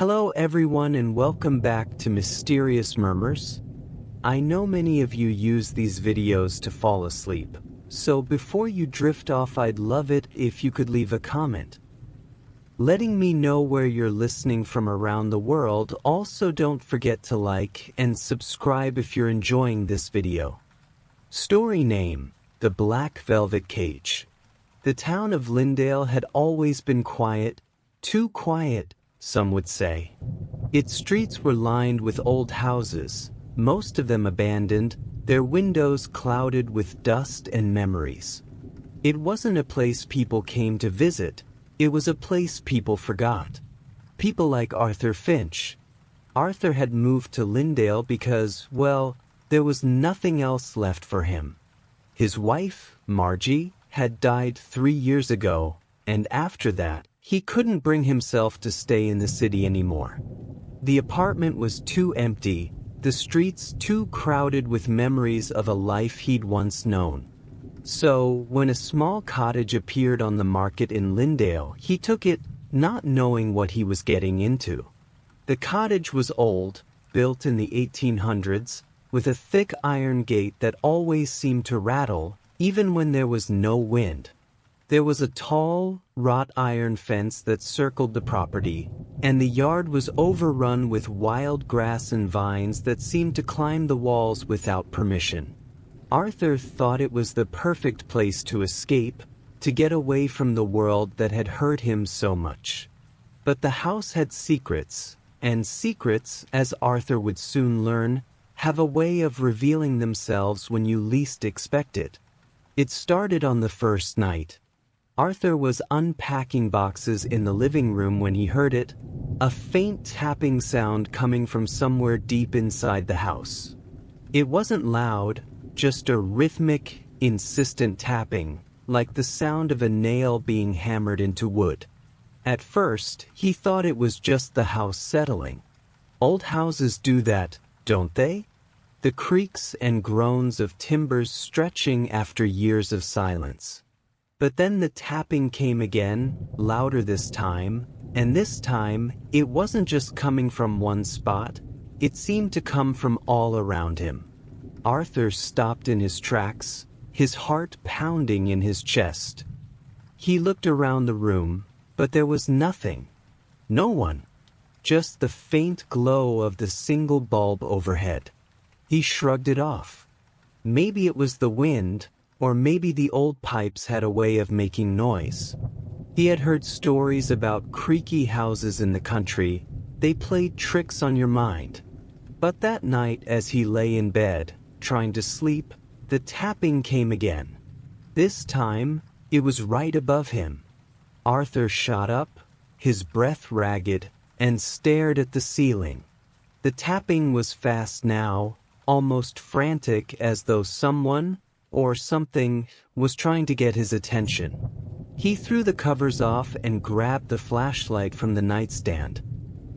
Hello everyone and welcome back to Mysterious Murmurs. I know many of you use these videos to fall asleep, so before you drift off I'd love it if you could leave a comment letting me know where you're listening from around the world. Also don't forget to like and subscribe if you're enjoying this video. Story name: The Black Velvet Cage. The town of Lyndale had always been quiet, too quiet, some would say. Its streets were lined with old houses, most of them abandoned, their windows clouded with dust and memories. It wasn't a place people came to visit, it was a place people forgot. People like Arthur Finch. Arthur had moved to Lyndale because, well, there was nothing else left for him. His wife, Margie, had died 3 years ago, and after that, he couldn't bring himself to stay in the city anymore. The apartment was too empty, the streets too crowded with memories of a life he'd once known. So, when a small cottage appeared on the market in Lyndale, he took it, not knowing what he was getting into. The cottage was old, built in the 1800s, with a thick iron gate that always seemed to rattle, even when there was no wind. There was a tall, wrought iron fence that circled the property, and the yard was overrun with wild grass and vines that seemed to climb the walls without permission. Arthur thought it was the perfect place to escape, to get away from the world that had hurt him so much. But the house had secrets, and secrets, as Arthur would soon learn, have a way of revealing themselves when you least expect it. It started on the first night. Arthur was unpacking boxes in the living room when he heard it, a faint tapping sound coming from somewhere deep inside the house. It wasn't loud, just a rhythmic, insistent tapping, like the sound of a nail being hammered into wood. At first, he thought it was just the house settling. Old houses do that, don't they? The creaks and groans of timbers stretching after years of silence. But then the tapping came again, louder this time, and this time, it wasn't just coming from one spot, it seemed to come from all around him. Arthur stopped in his tracks, his heart pounding in his chest. He looked around the room, but there was nothing. No one. Just the faint glow of the single bulb overhead. He shrugged it off. Maybe it was the wind, or maybe the old pipes had a way of making noise. He had heard stories about creaky houses in the country. They played tricks on your mind. But that night, as he lay in bed, trying to sleep, the tapping came again. This time, it was right above him. Arthur shot up, his breath ragged, and stared at the ceiling. The tapping was fast now, almost frantic, as though someone, or something, was trying to get his attention. He threw the covers off and grabbed the flashlight from the nightstand.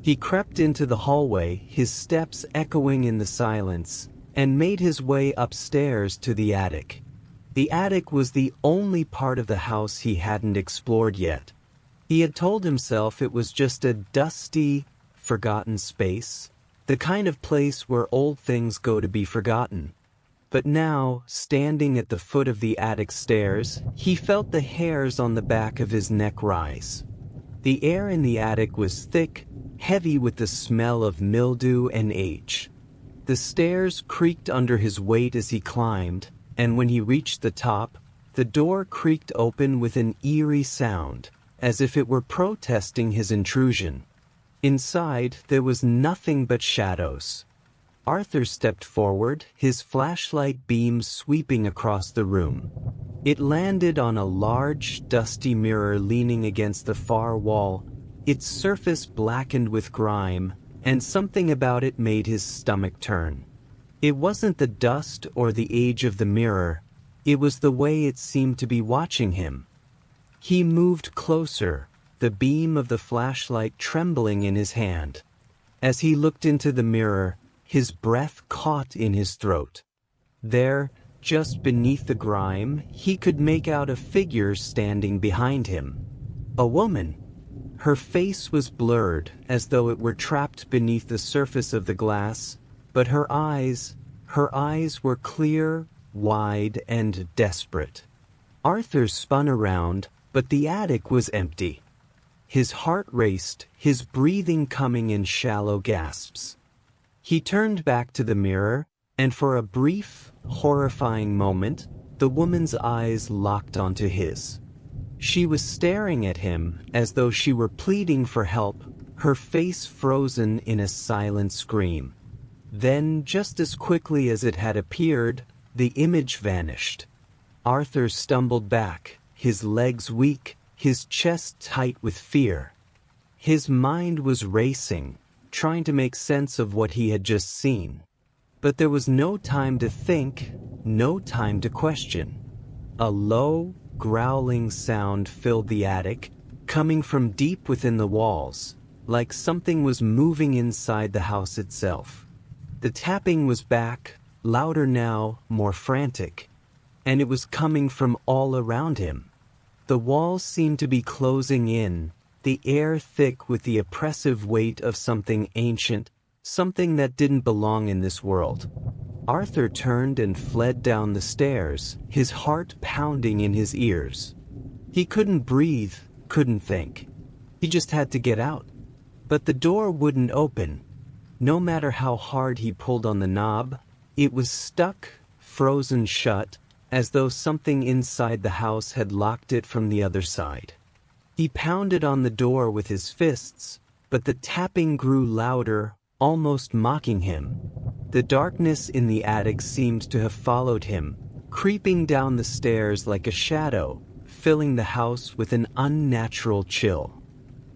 He crept into the hallway, his steps echoing in the silence, and made his way upstairs to the attic. The attic was the only part of the house he hadn't explored yet. He had told himself it was just a dusty, forgotten space, the kind of place where old things go to be forgotten. But now, standing at the foot of the attic stairs, he felt the hairs on the back of his neck rise. The air in the attic was thick, heavy with the smell of mildew and age. The stairs creaked under his weight as he climbed, and when he reached the top, the door creaked open with an eerie sound, as if it were protesting his intrusion. Inside, there was nothing but shadows. Arthur stepped forward, his flashlight beam sweeping across the room. It landed on a large, dusty mirror leaning against the far wall, its surface blackened with grime, and something about it made his stomach turn. It wasn't the dust or the age of the mirror, it was the way it seemed to be watching him. He moved closer, the beam of the flashlight trembling in his hand. As he looked into the mirror, his breath caught in his throat. There, just beneath the grime, he could make out a figure standing behind him. A woman. Her face was blurred, as though it were trapped beneath the surface of the glass, but her eyes were clear, wide, and desperate. Arthur spun around, but the attic was empty. His heart raced, his breathing coming in shallow gasps. He turned back to the mirror, and for a brief, horrifying moment, the woman's eyes locked onto his. She was staring at him as though she were pleading for help, her face frozen in a silent scream. Then, just as quickly as it had appeared, the image vanished. Arthur stumbled back, his legs weak, his chest tight with fear. His mind was racing, trying to make sense of what he had just seen. But there was no time to think, no time to question. A low, growling sound filled the attic, coming from deep within the walls, like something was moving inside the house itself. The tapping was back, louder now, more frantic, and it was coming from all around him. The walls seemed to be closing in, the air thick with the oppressive weight of something ancient, something that didn't belong in this world. Arthur turned and fled down the stairs, his heart pounding in his ears. He couldn't breathe, couldn't think. He just had to get out. But the door wouldn't open. No matter how hard he pulled on the knob, it was stuck, frozen shut, as though something inside the house had locked it from the other side. He pounded on the door with his fists, but the tapping grew louder, almost mocking him. The darkness in the attic seemed to have followed him, creeping down the stairs like a shadow, filling the house with an unnatural chill.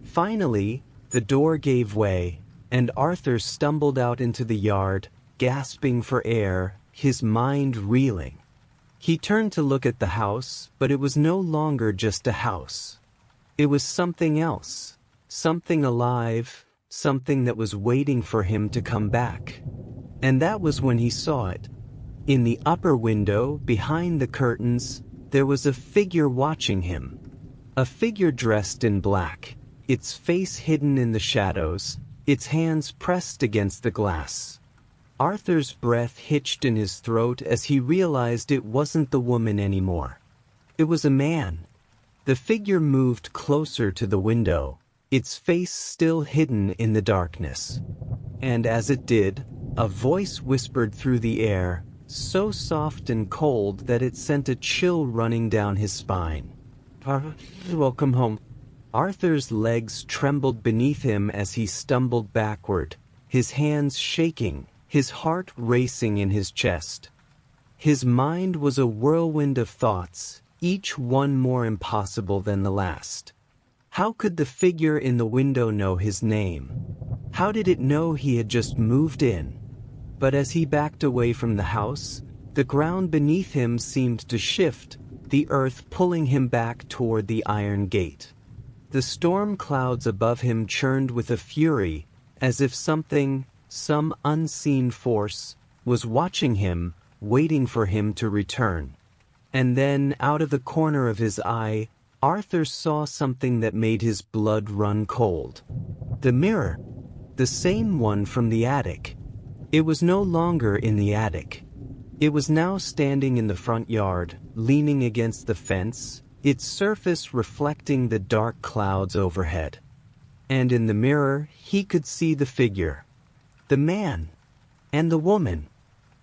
Finally, the door gave way, and Arthur stumbled out into the yard, gasping for air, his mind reeling. He turned to look at the house, but it was no longer just a house. It was something else, something alive, something that was waiting for him to come back. And that was when he saw it. In the upper window, behind the curtains, there was a figure watching him. A figure dressed in black, its face hidden in the shadows, its hands pressed against the glass. Arthur's breath hitched in his throat as he realized it wasn't the woman anymore. It was a man. The figure moved closer to the window, its face still hidden in the darkness. And as it did, a voice whispered through the air, so soft and cold that it sent a chill running down his spine. Welcome home. Arthur's legs trembled beneath him as he stumbled backward, his hands shaking, his heart racing in his chest. His mind was a whirlwind of thoughts, each one more impossible than the last. How could the figure in the window know his name? How did it know he had just moved in? But as he backed away from the house, the ground beneath him seemed to shift, the earth pulling him back toward the iron gate. The storm clouds above him churned with a fury, as if some unseen force, was watching him, waiting for him to return. And then, out of the corner of his eye, Arthur saw something that made his blood run cold. The mirror. The same one from the attic. It was no longer in the attic. It was now standing in the front yard, leaning against the fence, its surface reflecting the dark clouds overhead. And in the mirror, he could see the figure. The man. And the woman.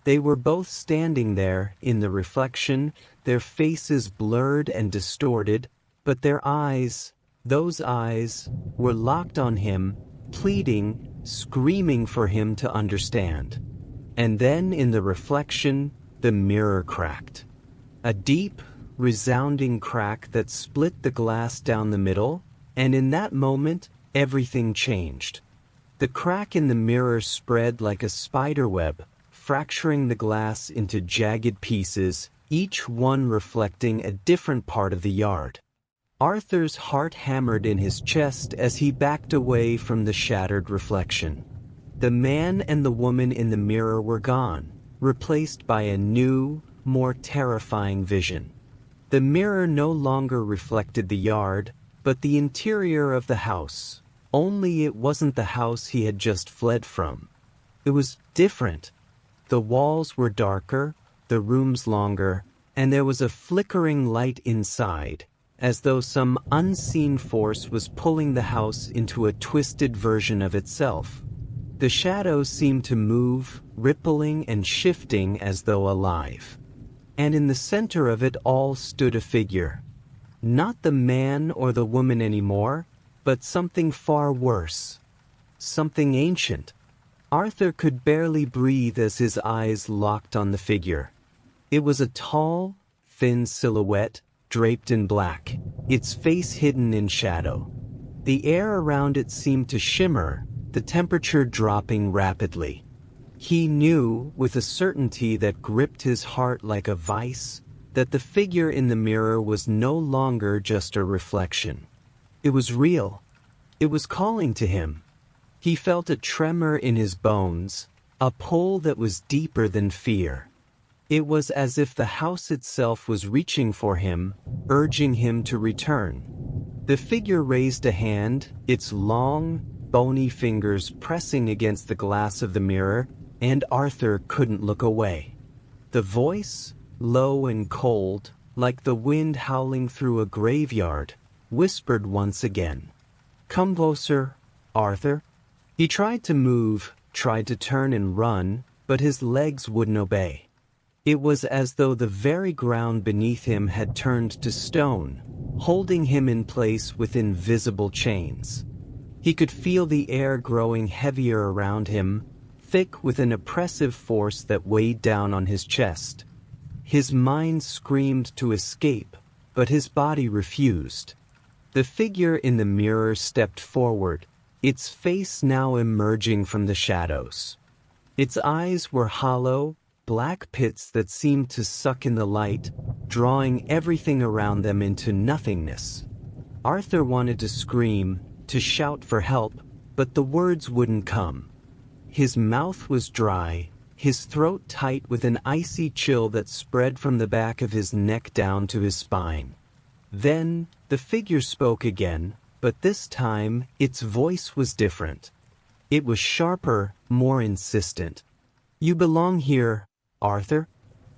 They were both standing there, in the reflection, their faces blurred and distorted, but their eyes, those eyes, were locked on him, pleading, screaming for him to understand. And then in the reflection, the mirror cracked. A deep, resounding crack that split the glass down the middle, and in that moment, everything changed. The crack in the mirror spread like a spider web, fracturing the glass into jagged pieces, each one reflecting a different part of the yard. Arthur's heart hammered in his chest as he backed away from the shattered reflection. The man and the woman in the mirror were gone, replaced by a new, more terrifying vision. The mirror no longer reflected the yard, but the interior of the house. Only it wasn't the house he had just fled from. It was different. The walls were darker, the rooms longer, and there was a flickering light inside, as though some unseen force was pulling the house into a twisted version of itself. The shadows seemed to move, rippling and shifting as though alive. And in the center of it all stood a figure. Not the man or the woman anymore, but something far worse. Something ancient. Arthur could barely breathe as his eyes locked on the figure. It was a tall, thin silhouette, draped in black, its face hidden in shadow. The air around it seemed to shimmer, the temperature dropping rapidly. He knew, with a certainty that gripped his heart like a vice, that the figure in the mirror was no longer just a reflection. It was real. It was calling to him. He felt a tremor in his bones, a pull that was deeper than fear. It was as if the house itself was reaching for him, urging him to return. The figure raised a hand, its long, bony fingers pressing against the glass of the mirror, and Arthur couldn't look away. The voice, low and cold, like the wind howling through a graveyard, whispered once again, "Come closer, Arthur." He tried to move, tried to turn and run, but his legs wouldn't obey. It was as though the very ground beneath him had turned to stone, holding him in place with invisible chains. He could feel the air growing heavier around him, thick with an oppressive force that weighed down on his chest. His mind screamed to escape, but his body refused. The figure in the mirror stepped forward, its face now emerging from the shadows. Its eyes were hollow, black pits that seemed to suck in the light, drawing everything around them into nothingness. Arthur wanted to scream, to shout for help, but the words wouldn't come. His mouth was dry, his throat tight with an icy chill that spread from the back of his neck down to his spine. Then, the figure spoke again, but this time, its voice was different. It was sharper, more insistent. "You belong here, Arthur."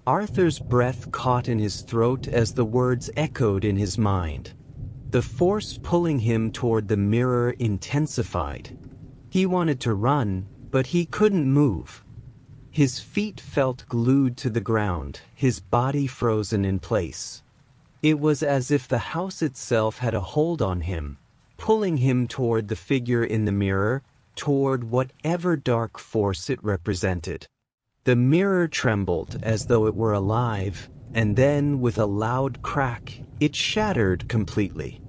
Arthur's breath caught in his throat as the words echoed in his mind. The force pulling him toward the mirror intensified. He wanted to run, but he couldn't move. His feet felt glued to the ground, his body frozen in place. It was as if the house itself had a hold on him, pulling him toward the figure in the mirror, toward whatever dark force it represented. The mirror trembled as though it were alive, and then, with a loud crack, it shattered completely.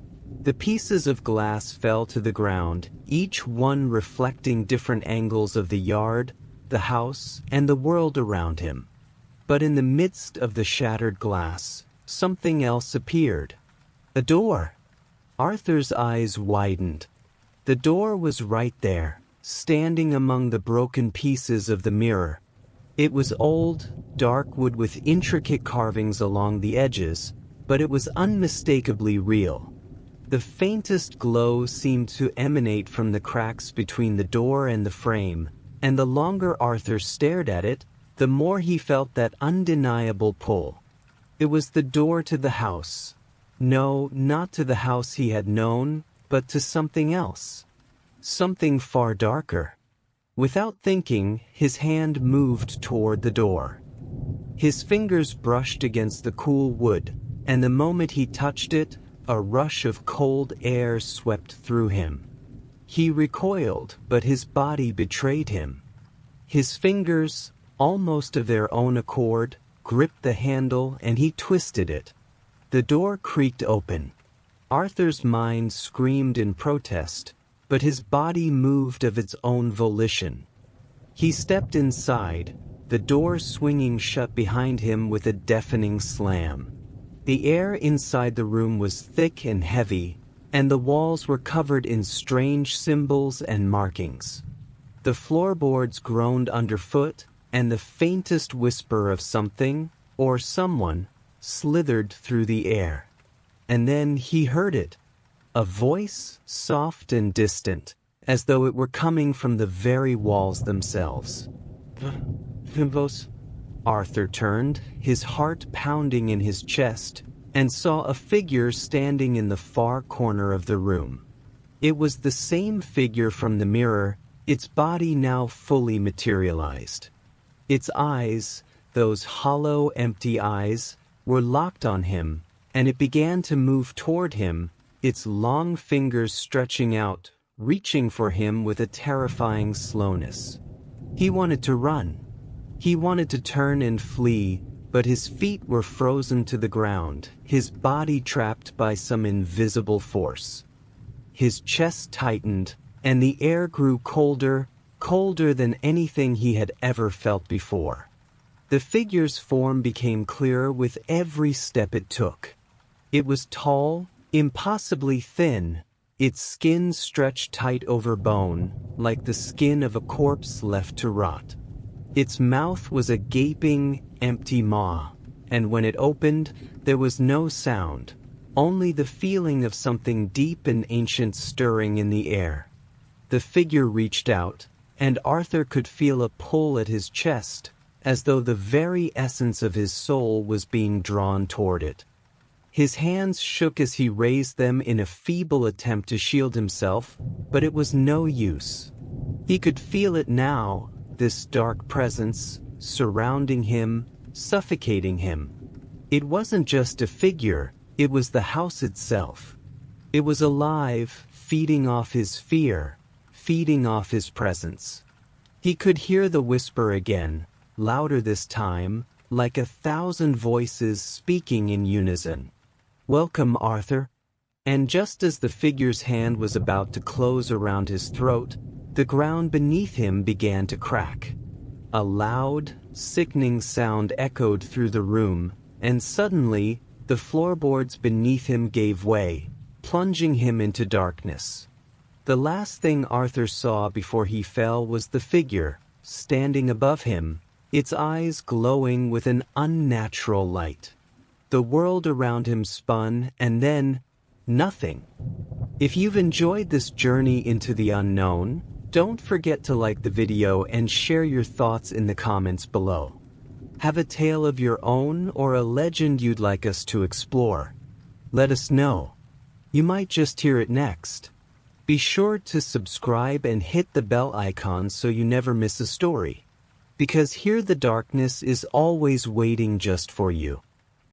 The pieces of glass fell to the ground, each one reflecting different angles of the yard, the house, and the world around him. But in the midst of the shattered glass, something else appeared. A door. Arthur's eyes widened. The door was right there, standing among the broken pieces of the mirror. It was old, dark wood with intricate carvings along the edges, but it was unmistakably real. The faintest glow seemed to emanate from the cracks between the door and the frame, and the longer Arthur stared at it, the more he felt that undeniable pull. It was the door to the house. No, not to the house he had known, but to something else. Something far darker. Without thinking, his hand moved toward the door. His fingers brushed against the cool wood, and the moment he touched it, a rush of cold air swept through him. He recoiled, but his body betrayed him. His fingers, almost of their own accord, gripped the handle and he twisted it. The door creaked open. Arthur's mind screamed in protest, but his body moved of its own volition. He stepped inside, the door swinging shut behind him with a deafening slam. The air inside the room was thick and heavy, and the walls were covered in strange symbols and markings. The floorboards groaned underfoot, and the faintest whisper of something, or someone, slithered through the air. And then he heard it. A voice, soft and distant, as though it were coming from the very walls themselves. Vimbos? Arthur turned, his heart pounding in his chest, and saw a figure standing in the far corner of the room. It was the same figure from the mirror, its body now fully materialized. Its eyes, those hollow, empty eyes, were locked on him, and it began to move toward him, its long fingers stretching out, reaching for him with a terrifying slowness. He wanted to run. He wanted to turn and flee, but his feet were frozen to the ground, his body trapped by some invisible force. His chest tightened, and the air grew colder, colder than anything he had ever felt before. The figure's form became clearer with every step it took. It was tall, impossibly thin, its skin stretched tight over bone, like the skin of a corpse left to rot. Its mouth was a gaping, empty maw, and when it opened, there was no sound, only the feeling of something deep and ancient stirring in the air. The figure reached out, and Arthur could feel a pull at his chest, as though the very essence of his soul was being drawn toward it. His hands shook as he raised them in a feeble attempt to shield himself, but it was no use. He could feel it now, this dark presence, surrounding him, suffocating him. It wasn't just a figure, it was the house itself. It was alive, feeding off his fear, feeding off his presence. He could hear the whisper again, louder this time, like 1,000 voices speaking in unison. "Welcome, Arthur." And just as the figure's hand was about to close around his throat, the ground beneath him began to crack. A loud, sickening sound echoed through the room, and suddenly, the floorboards beneath him gave way, plunging him into darkness. The last thing Arthur saw before he fell was the figure, standing above him, its eyes glowing with an unnatural light. The world around him spun, and then, nothing. If you've enjoyed this journey into the unknown, don't forget to like the video and share your thoughts in the comments below. Have a tale of your own or a legend you'd like us to explore? Let us know. You might just hear it next. Be sure to subscribe and hit the bell icon so you never miss a story. Because here the darkness is always waiting just for you.